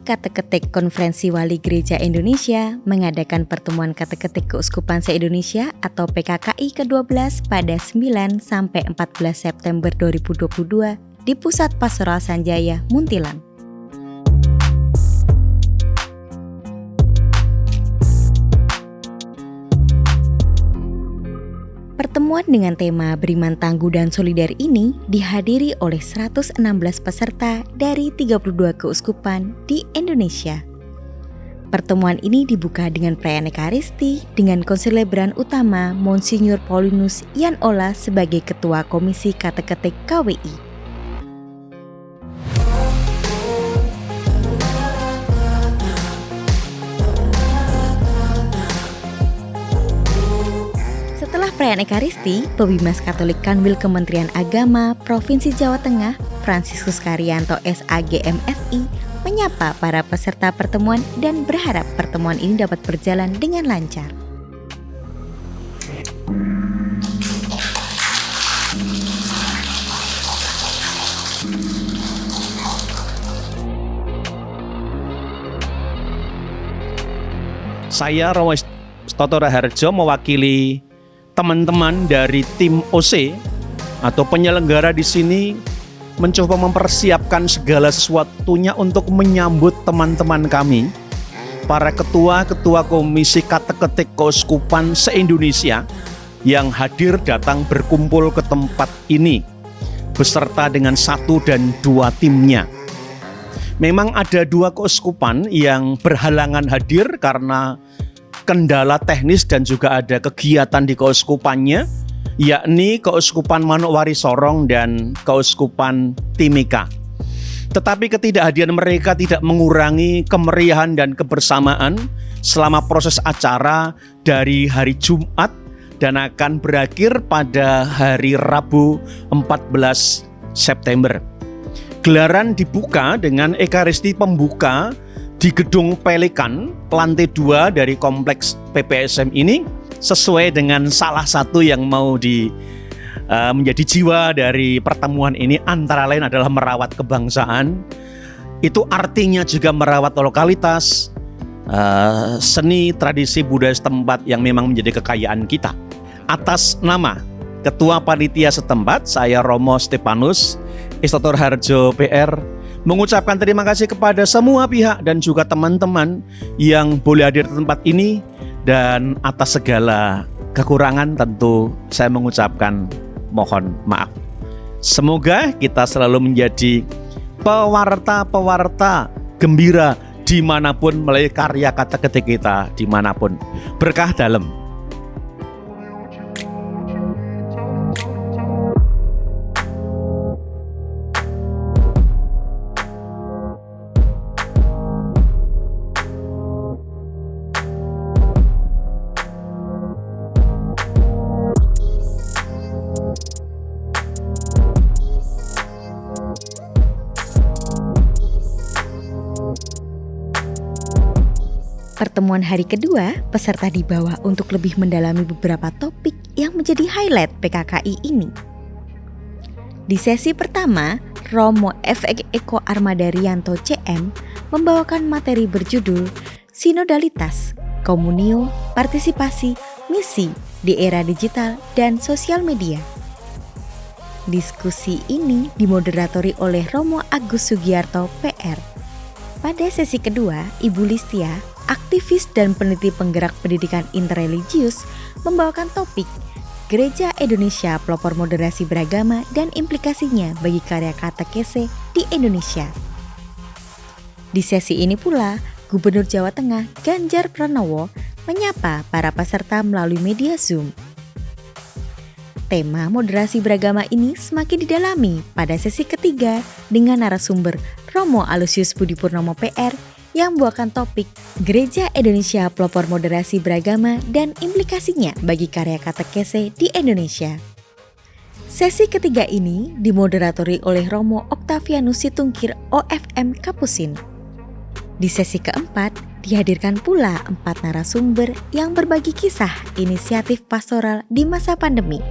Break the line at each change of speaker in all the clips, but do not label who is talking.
Kateketik Konferensi Wali Gereja Indonesia mengadakan pertemuan Kateketik Keuskupan se-Indonesia atau PKKI ke-12 pada 9 sampai 14 September 2022 di Pusat Pastoral Sanjaya, Muntilan. Pertemuan dengan tema Beriman Tangguh dan Solider ini dihadiri oleh 116 peserta dari 32 keuskupan di Indonesia. Pertemuan ini dibuka dengan perayaan Ekaristi dengan konselebran utama Monsinyur Paulinus Ian Ola sebagai Ketua Komisi Kateketik KWI. Setelah perayaan Ekaristi, Pebimas Katolik Kanwil Kementerian Agama Provinsi Jawa Tengah, Fransiskus Karyanto SAG MSI, menyapa para peserta pertemuan dan berharap pertemuan ini dapat berjalan dengan lancar.
Saya Romo Stoto Raharjo mewakili teman-teman dari tim OC atau penyelenggara di sini mencoba mempersiapkan segala sesuatunya untuk menyambut teman-teman kami, para ketua-ketua Komisi Kateketik Keuskupan se-Indonesia yang hadir datang berkumpul ke tempat ini beserta dengan 1 dan 2 timnya. Memang ada 2 keuskupan yang berhalangan hadir karena kendala teknis dan juga ada kegiatan di keuskupannya, yakni Keuskupan Manokwari Sorong dan Keuskupan Timika. Tetapi ketidakhadiran mereka tidak mengurangi kemeriahan dan kebersamaan selama proses acara dari hari Jumat dan akan berakhir pada hari Rabu 14 September. Gelaran dibuka dengan Ekaristi pembuka di Gedung Pelikan, lantai 2 dari kompleks PPSM ini, sesuai dengan salah satu yang mau menjadi jiwa dari pertemuan ini, antara lain adalah merawat kebangsaan. Itu artinya juga merawat lokalitas, seni, tradisi, budaya setempat yang memang menjadi kekayaan kita. Atas nama Ketua Panitia setempat, saya Romo Stepanus Istoto Raharjo PR, mengucapkan terima kasih kepada semua pihak dan juga teman-teman yang boleh hadir di tempat ini, dan atas segala kekurangan tentu saya mengucapkan mohon maaf. Semoga kita selalu menjadi pewarta-pewarta gembira dimanapun melalui karya kateketik kita dimanapun. Berkah dalam.
Pertemuan hari kedua, peserta dibawa untuk lebih mendalami beberapa topik yang menjadi highlight PKKI ini. Di sesi pertama, Romo F. Eko Armadarianto CM membawakan materi berjudul Sinodalitas, Komunio, Partisipasi, Misi di Era Digital dan Sosial Media. Diskusi ini dimoderatori oleh Romo Agus Sugiarto PR. Pada sesi kedua, Ibu Listia, aktivis dan peneliti penggerak pendidikan interreligius, membawakan topik Gereja Indonesia Pelopor Moderasi Beragama dan implikasinya bagi karya katekese di Indonesia. Di sesi ini pula, Gubernur Jawa Tengah Ganjar Pranowo menyapa para peserta melalui media Zoom. Tema moderasi beragama ini semakin didalami pada sesi ketiga dengan narasumber Romo Aloysius Budi Purnomo PR yang membawakan topik Gereja Indonesia Pelopor Moderasi Beragama dan implikasinya bagi karya katekese di Indonesia. Sesi ketiga ini dimoderatori oleh Romo Octavianus Situngkir OFM Kapusin. Di sesi keempat, dihadirkan pula 4 narasumber yang berbagi kisah inisiatif pastoral di masa pandemi.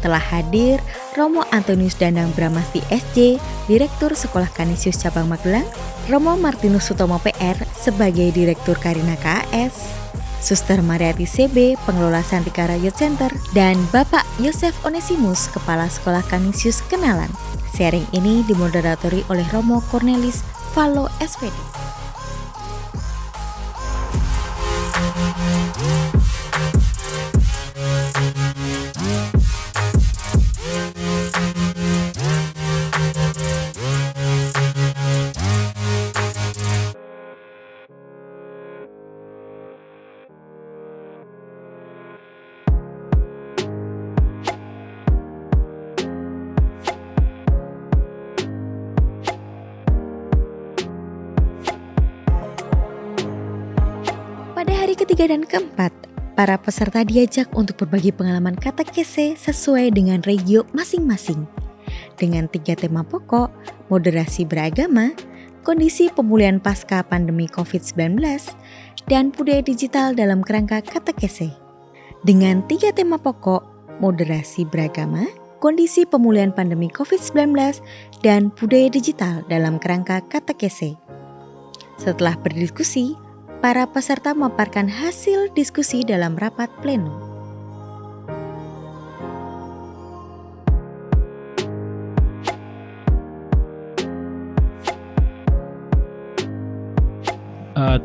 telah hadir Romo Antonius Danang Bramasti SJ, Direktur Sekolah Kanisius Cabang Magelang, Romo Martinus Sutomo PR sebagai Direktur Karina KAS, Suster Mariati CB, Pengelola Santikara Youth Center, dan Bapak Yosef Onesimus, Kepala Sekolah Kanisius Kenalan. Sharing ini dimoderatori oleh Romo Cornelis Valo SPD. Pada hari ketiga dan keempat, para peserta diajak untuk berbagi pengalaman katekese sesuai dengan regio masing-masing. Dengan 3 tema pokok, moderasi beragama, kondisi pemulihan pasca pandemi COVID-19, dan budaya digital dalam kerangka katekese. Dengan 3 tema pokok, moderasi beragama, kondisi pemulihan pandemi COVID-19, dan budaya digital dalam kerangka katekese. Setelah berdiskusi, para peserta memaparkan hasil diskusi dalam rapat pleno.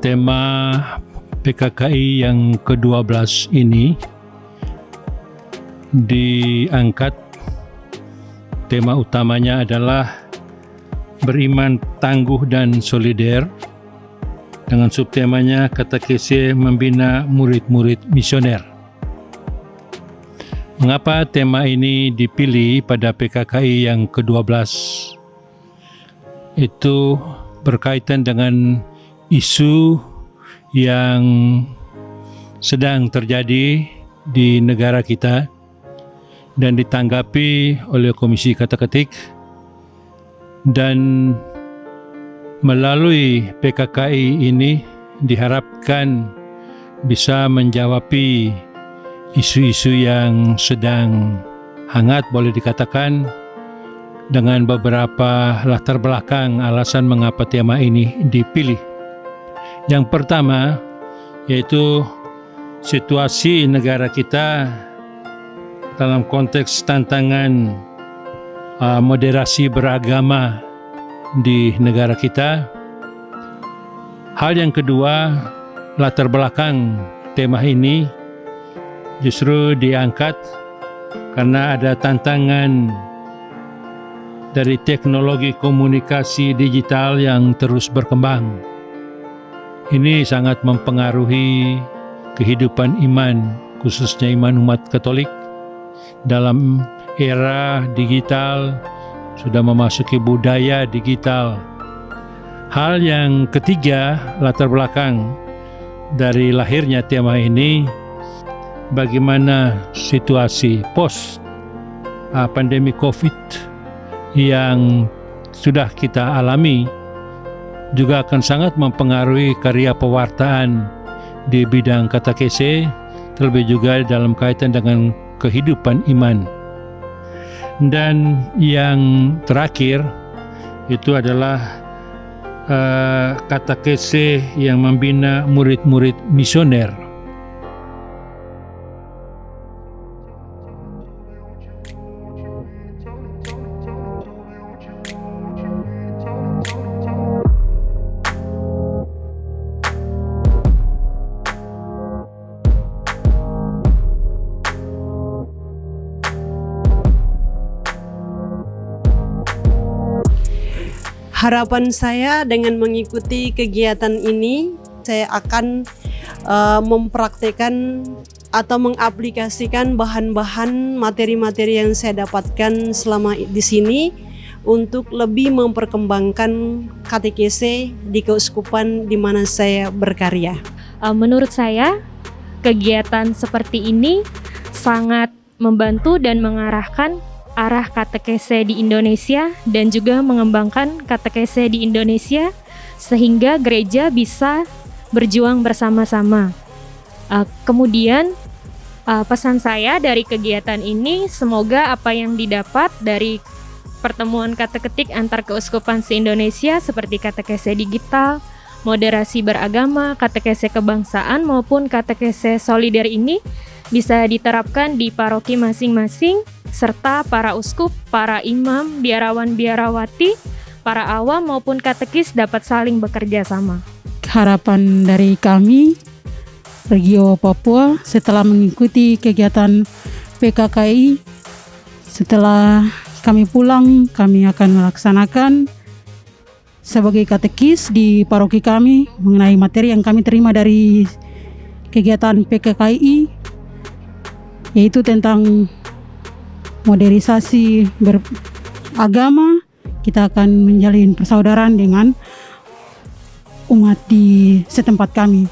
Tema PKKI yang ke-12 ini diangkat, tema utamanya adalah beriman tangguh dan solider, dengan subtemanya katekese membina murid-murid misioner. Mengapa tema ini dipilih pada PKKI yang ke-12? Itu berkaitan dengan isu yang sedang terjadi di negara kita dan ditanggapi oleh Komisi Kateketik, dan melalui PKKI ini diharapkan bisa menjawabi isu-isu yang sedang hangat, boleh dikatakan, dengan beberapa latar belakang alasan mengapa tema ini dipilih. Yang pertama yaitu situasi negara kita dalam konteks tantangan moderasi beragama di negara kita. Hal yang kedua, latar belakang tema ini justru diangkat karena ada tantangan dari teknologi komunikasi digital yang terus berkembang. Ini sangat mempengaruhi kehidupan iman, khususnya iman umat Katolik dalam era digital, sudah memasuki budaya digital. Hal yang ketiga, latar belakang dari lahirnya tema ini, bagaimana situasi post pandemi COVID yang sudah kita alami juga akan sangat mempengaruhi karya pewartaan di bidang katekese, terlebih juga dalam kaitan dengan kehidupan iman. Dan yang terakhir itu adalah katekese yang membina murid-murid misioner.
Harapan saya dengan mengikuti kegiatan ini, saya akan mempraktekkan atau mengaplikasikan bahan-bahan materi-materi yang saya dapatkan selama di sini untuk lebih memperkembangkan katekese di keuskupan di mana saya berkarya.
Menurut saya, kegiatan seperti ini sangat membantu dan mengarahkan arah katekese di Indonesia dan juga mengembangkan katekese di Indonesia sehingga gereja bisa berjuang bersama-sama. Kemudian Pesan saya dari kegiatan ini, semoga apa yang didapat dari pertemuan kata-ketik antar keuskupan se-Indonesia seperti katekese digital, moderasi beragama, katekese kebangsaan maupun katekese solider ini bisa diterapkan di paroki masing-masing, serta para uskup, para imam, biarawan-biarawati, para awam maupun katekis dapat saling bekerja sama.
Harapan dari kami Regio Papua setelah mengikuti kegiatan PKKI, setelah kami pulang, kami akan melaksanakan sebagai katekis di paroki kami mengenai materi yang kami terima dari kegiatan PKKI, yaitu tentang modernisasi beragama. Kita akan menjalin persaudaraan dengan umat di setempat kami.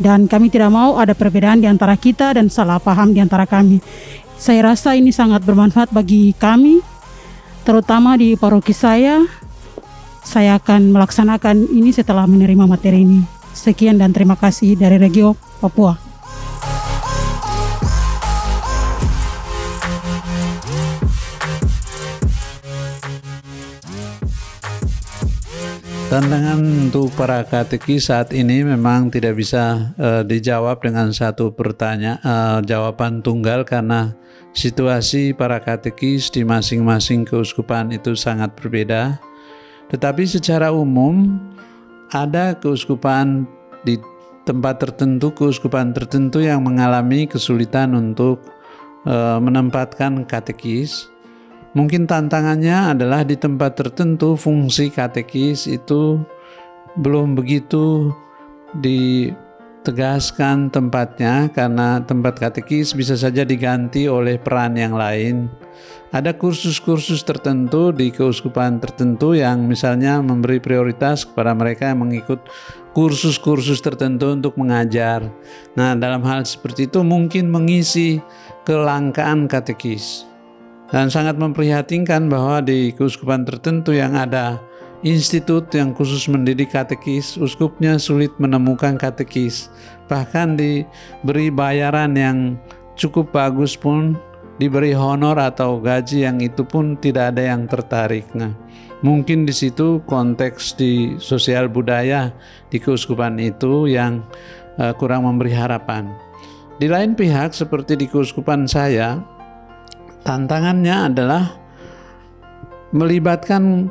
Dan kami tidak mau ada perbedaan di antara kita dan salah paham di antara kami. Saya rasa ini sangat bermanfaat bagi kami, terutama di paroki saya. Saya akan melaksanakan ini setelah menerima materi ini. Sekian dan terima kasih dari Regio Papua.
Tantangan untuk para katekis saat ini memang tidak bisa dijawab dengan satu jawaban tunggal, karena situasi para katekis di masing-masing keuskupan itu sangat berbeda. Tetapi secara umum ada keuskupan di tempat tertentu, keuskupan tertentu yang mengalami kesulitan untuk menempatkan katekis. Mungkin tantangannya adalah di tempat tertentu fungsi katekis itu belum begitu ditegaskan tempatnya, karena tempat katekis bisa saja diganti oleh peran yang lain. Ada kursus-kursus tertentu di keuskupan tertentu yang misalnya memberi prioritas kepada mereka yang mengikut kursus-kursus tertentu untuk mengajar. Nah, dalam hal seperti itu mungkin mengisi kelangkaan katekis. Dan sangat memprihatinkan bahwa di keuskupan tertentu yang ada institut yang khusus mendidik katekis, uskupnya sulit menemukan katekis. Bahkan diberi bayaran yang cukup bagus pun, diberi honor atau gaji yang itu pun tidak ada yang tertarik. Nah, mungkin di situ konteks di sosial budaya di keuskupan itu yang kurang memberi harapan. Di lain pihak seperti di keuskupan saya, tantangannya adalah melibatkan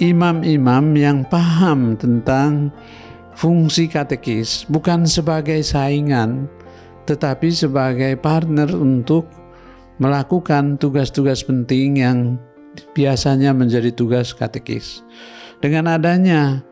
imam-imam yang paham tentang fungsi katekis, bukan sebagai saingan, tetapi sebagai partner untuk melakukan tugas-tugas penting yang biasanya menjadi tugas katekis. Dengan adanya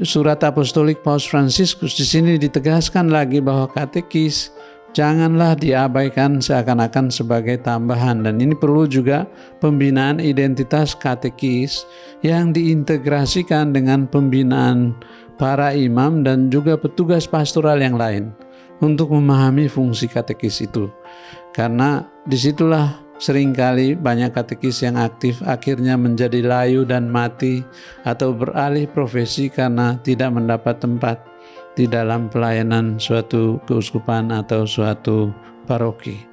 surat apostolik Paus Fransiskus, di sini ditegaskan lagi bahwa katekis janganlah diabaikan seakan-akan sebagai tambahan, dan ini perlu juga pembinaan identitas katekis yang diintegrasikan dengan pembinaan para imam dan juga petugas pastoral yang lain untuk memahami fungsi katekis itu. Karena disitulah seringkali banyak katekis yang aktif akhirnya menjadi layu dan mati atau beralih profesi karena tidak mendapat tempat di dalam pelayanan suatu keuskupan atau suatu paroki.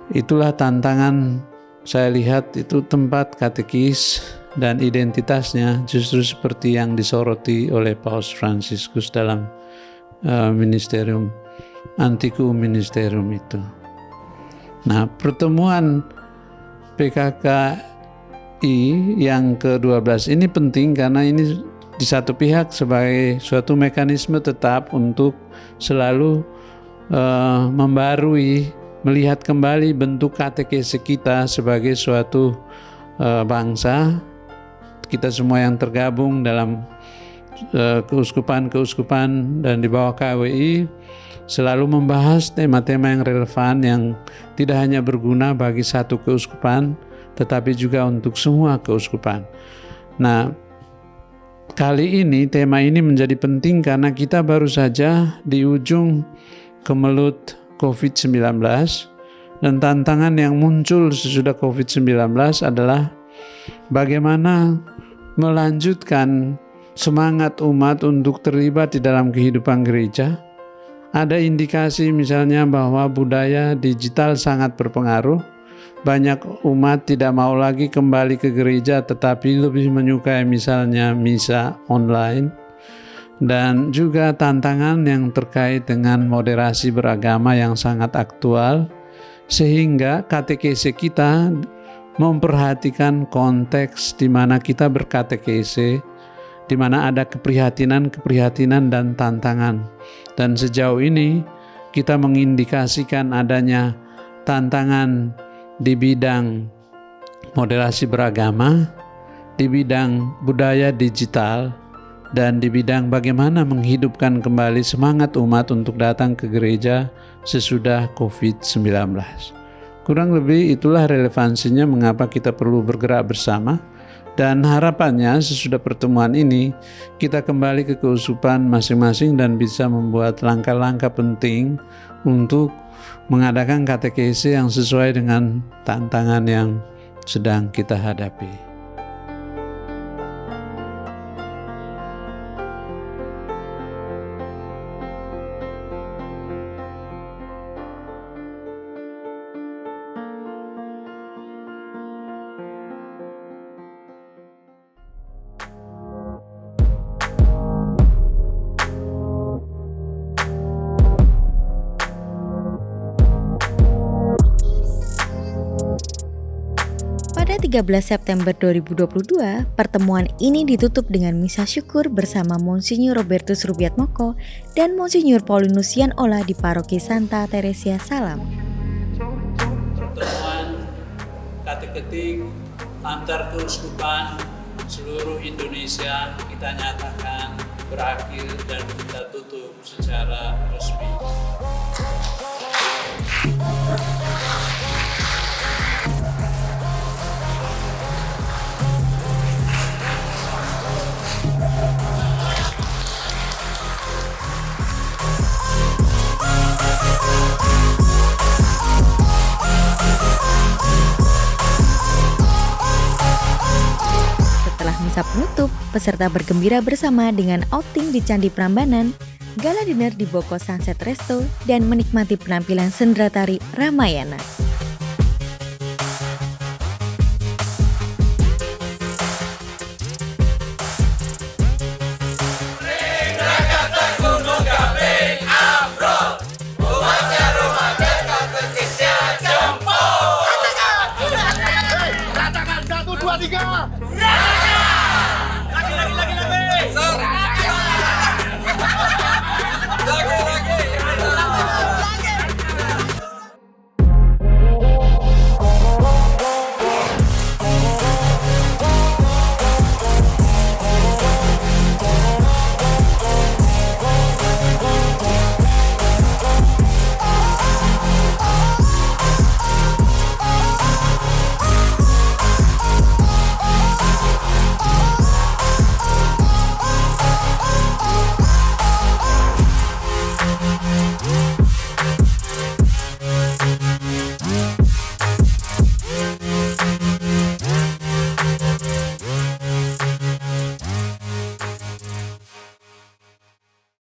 Itulah tantangan saya lihat, itu tempat katekis dan identitasnya justru seperti yang disoroti oleh Paus Fransiskus dalam ministerium Antiquum Ministerium itu. Nah, pertemuan PKKI yang ke-12 ini penting karena ini di satu pihak sebagai suatu mekanisme tetap untuk selalu membarui, melihat kembali bentuk katekese kita sebagai suatu bangsa. Kita semua yang tergabung dalam keuskupan-keuskupan dan di bawah KWI selalu membahas tema-tema yang relevan yang tidak hanya berguna bagi satu keuskupan, tetapi juga untuk semua keuskupan. Nah, kali ini tema ini menjadi penting karena kita baru saja di ujung kemelut COVID-19, dan tantangan yang muncul sesudah COVID-19 adalah bagaimana melanjutkan semangat umat untuk terlibat di dalam kehidupan gereja, Ada indikasi misalnya bahwa budaya digital sangat berpengaruh. Banyak umat tidak mau lagi kembali ke gereja tetapi lebih menyukai misalnya misa online. Dan juga tantangan yang terkait dengan moderasi beragama yang sangat aktual, sehingga katekese kita memperhatikan konteks di mana kita berkatekese, di mana ada keprihatinan dan tantangan. Dan sejauh ini kita mengindikasikan adanya tantangan di bidang moderasi beragama, di bidang budaya digital, dan di bidang bagaimana menghidupkan kembali semangat umat untuk datang ke gereja sesudah COVID-19. Kurang lebih itulah relevansinya mengapa kita perlu bergerak bersama. Dan harapannya sesudah pertemuan ini kita kembali ke keuskupan masing-masing dan bisa membuat langkah-langkah penting untuk mengadakan katekese yang sesuai dengan tantangan yang sedang kita hadapi.
Pada 13 September 2022, pertemuan ini ditutup dengan misa syukur bersama Monsinyur Robertus Rubiatmoko dan Monsinyur Paulinus Yan Ola di Paroki Santa Teresia Salam.
Pertemuan kateketik antar keuskupan seluruh Indonesia kita nyatakan berakhir dan kita tutup secara resmi.
Setelah misa penutup, peserta bergembira bersama dengan outing di Candi Prambanan, gala dinner di Boko Sunset Resto, dan menikmati penampilan sendera tari Ramayana.